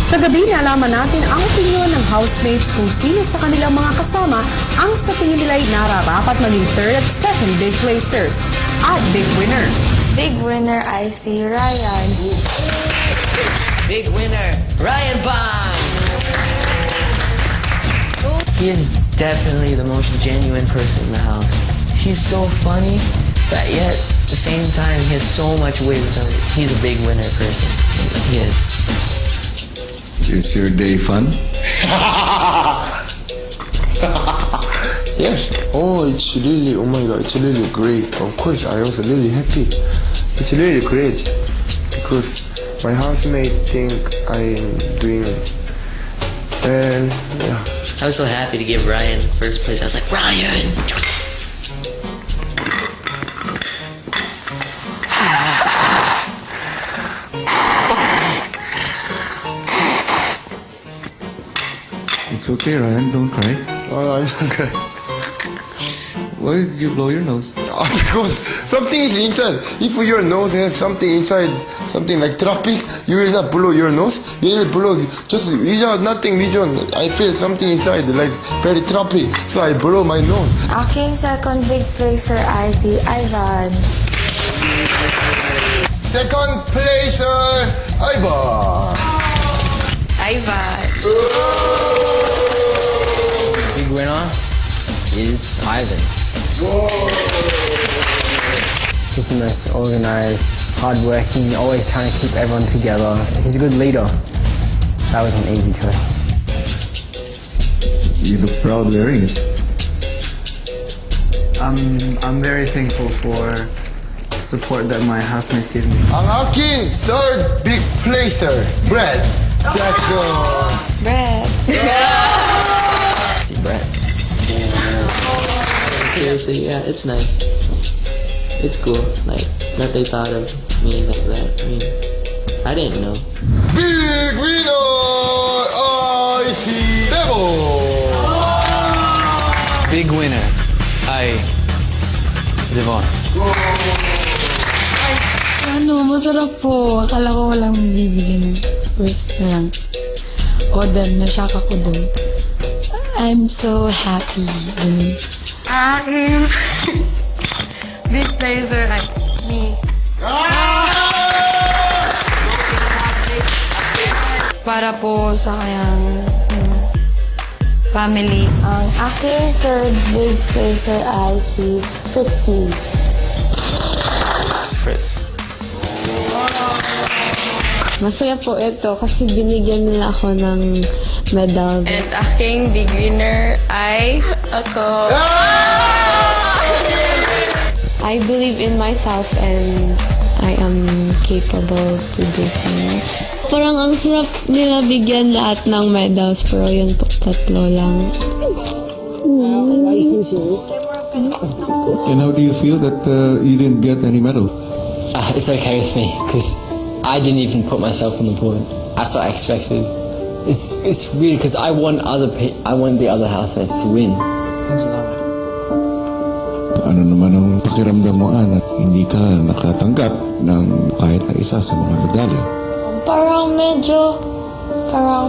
Kagabi nalaman natin ang opinyon ng housemates kung sino sa kanilang mga kasama ang sa tingin nila'y nararapat maging third at second big placers at big winner. Big winner, I see Ryan. Big winner, Ryan Bond! He is definitely the most genuine person in the house. He's so funny, but yet at the same time he has so much wisdom. He's a big winner person. He is. Is your day fun? Yes. Oh, it's really, oh my God, it's really great. Of course, I was really happy. It's really great because my housemate think I'm doing, and yeah. I was so happy to give Ryan first place. I was like, Ryan! It's okay, Ryan. Don't cry. Oh, I'm okay. Why did you blow your nose? Because something is inside. If your nose has something inside, something like traffic, you will not blow your nose. You will blow just without nothing reason. I feel something inside, like very traffic, so I blow my nose. Aking second big placer, I see Ivan. Second place, Ivan. Ivan. Big winner is Ivan. He's the most organized, hardworking, always trying to keep everyone together. He's a good leader. That was an easy choice. You look proud wearing it. I'm very thankful for the support that my housemates give me. Ang aking third big placer, Brad Jackson. Brett. See Brett. Seriously, yeah, it's nice. It's cool, like, that they thought of me like that. I mean, I didn't know. Big winner, I see Devil. Big winner. It's Devon. Ano, masarap po. Akala ko walang bibigyan ng first na lang. O dan, nashock ako dun. I'm so happy. Ganun. Aking big placer, I me. Para po sa kanyang family. Ang aking third big placer, I see Fritzy. It's Fritz. Masaya po ito kasi binigyan nila ako ng medal. And aking big winner ay ako. I believe in myself and I am capable to do things. Parang ang sarap nila bigyan lahat ng medals pero yun po, 3 lang. And how do you feel that you didn't get any medal? It's okay with me because I didn't even put myself on the board. That's what I expected. It's weird because I want the other housemates to win. Ano naman ang pakiramdam mo, Ann, at hindi ka nakatanggap ng kahit na isa sa mga medalya? Parang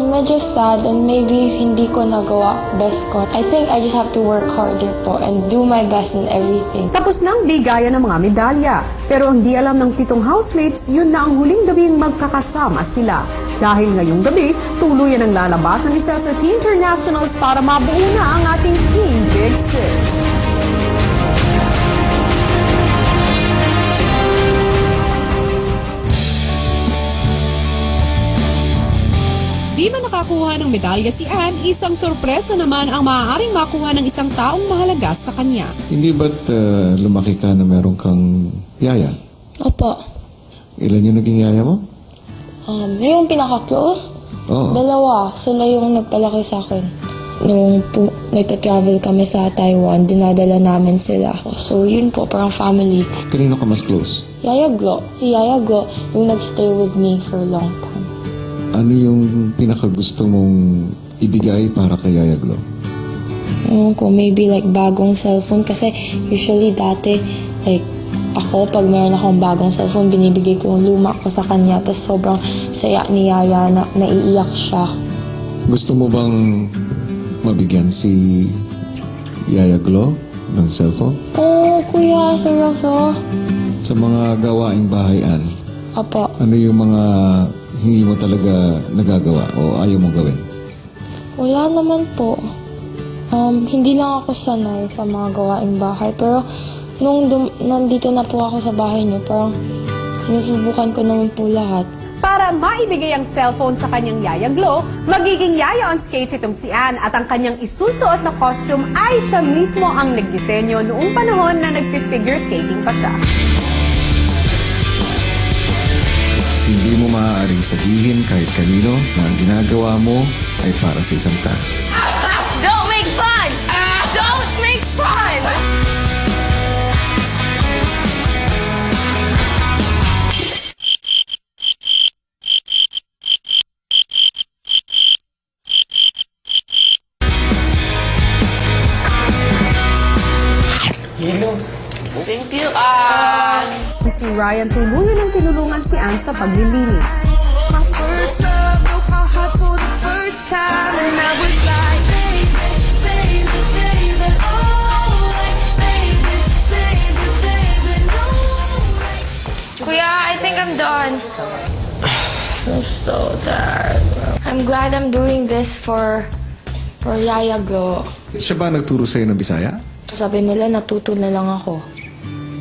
medyo sad and maybe hindi ko nagawa best ko. I think I just have to work harder po and do my best in everything. Tapos nang bigayan ng mga medalya. Pero ang di alam ng 7 housemates, yun na ang huling gabing magkakasama sila. Dahil ngayong gabi, tuluyan ang lalabas ang isa sa Teen Internationals para mabuo na ang ating Team Big Six. Di man nakakuha ng medalya si Ann, isang sorpresa naman ang maaaring makuha ng isang taong mahalaga sa kanya. Hindi ba't lumaki ka na meron kang yaya? Opo. Ilan yung naging yaya mo? Yung pinaka-close, Oo. 2. Sila yung nagpalaki sa akin. Nung nagta-travel kami sa Taiwan, dinadala namin sila. So yun po, parang family. Kanino ka mas close? Yaya Glo. Si Yaya Glo, yung nagstay with me for a long time. Ano yung pinakagusto mong ibigay para kay Yaya Glo? Ewan ko, maybe like bagong cellphone kasi usually dati like ako, pag meron akong bagong cellphone, binibigay ko yung luma ko sa kanya. Tapos sobrang saya ni Yaya na naiiyak siya. Gusto mo bang mabigyan si Yaya Glo ng cellphone? Oo, kuya, seryoso. Sa mga gawaing bahayan, Opo. ano yung mga hindi mo talaga nagagawa o ayaw mo gawin? Wala naman po. Hindi lang ako sanay sa mga gawaing bahay. Pero nung nandito na po ako sa bahay niyo, parang sinusubukan ko naman po lahat. Para maibigay ang cellphone sa kanyang Yaya Glo, magiging yaya on skates itong si Ann at ang kanyang isusuot na costume ay siya mismo ang nagdisenyo noong panahon na nag-figure skating pa siya. Hindi mo maaaring sabihin kahit kanino na ang ginagawa mo ay para sa isang task. Don't make fun! Don't make fun! Thank you, Si Ryan tuluyan ang tinulungan si Ann sa paglilinis. My first love broke my heart for the first time, and I was like, baby, baby, baby, oh, like, baby, baby, baby, no. Kuya, I think I'm done. I'm so tired. I'm glad I'm doing this for Yaya Glo. Siya ba nagturo sa'yo ng Bisaya? Sabi nila, natuto na lang ako.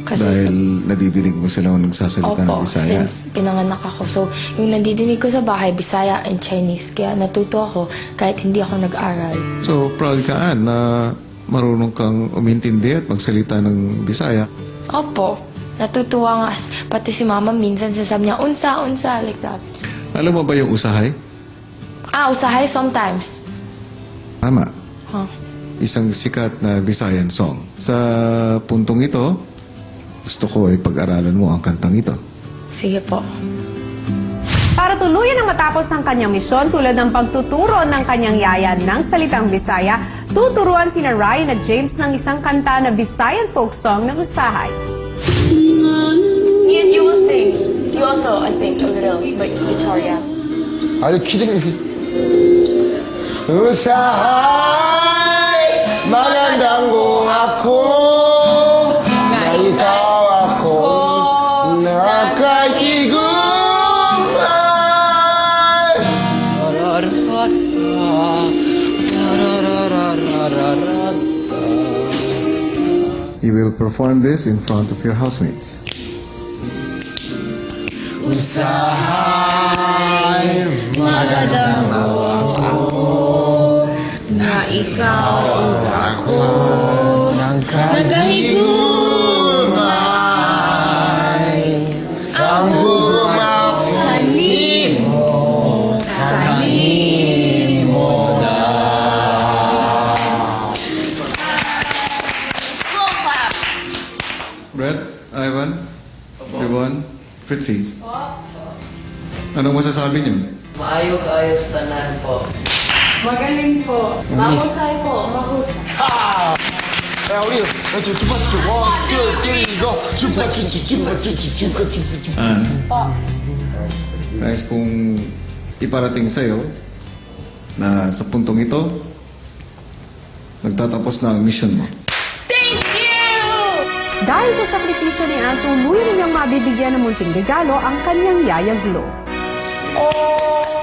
Dahil nadidinig mo sila kung nagsasalita ng Opo, Bisaya. since pinanganak ako. So, yung nadidinig ko sa bahay, Bisaya and Chinese. Kaya natuto ako kahit hindi ako nag-aral. So, proud ka, Ann, na marunong kang umintindi at magsalita ng Bisaya. Opo, natutuwa nga. Pati si Mama minsan sasabi niya, unsa, like that. Alam mo ba yung usahay? Usahay sometimes. Tama. Huh. Isang sikat na Visayan song. Sa puntong ito, gusto ko ay pag-aralan mo ang kantang ito. Sige po. Para tuluyan ang matapos ang kanyang misyon tulad ng pagtuturo ng kanyang yaya ng salitang Bisaya, tuturuan sina Ryan at James ng isang kanta na Visayan folk song ng usahay. Ian, you will sing. You also, I think, a little, but Victoria. Are you kidding me? Usahay, magandang kung ako, na ikaw ako, nakakigumpay. You will perform this in front of your housemates. Usahay, magandang kung ako, Na ikaw ako, nakahigumay. Ang gumakanin mo, kanin mo na. Slow clap. Brett, Ivan, Devon, Fritzy. Anong masasabi niyo? Maayos-ayos tanan po. Magaling po. Mahusay po. Mahusay. 야, 우리 쭈쭈쭈쭈 원, 투, 쓰리, 고 쭈쭈쭈쭈쭈쭈쭈쭈쭈쭈쭈. Ann, nais kong iparating sa'yo na sa puntong ito, nagtatapos na ang mission mo. Dahil sa sakripisyo ni Ann, tuluyan ninyang mabibigyan ng munting regalo ang kanyang Yaya Glo. Oh,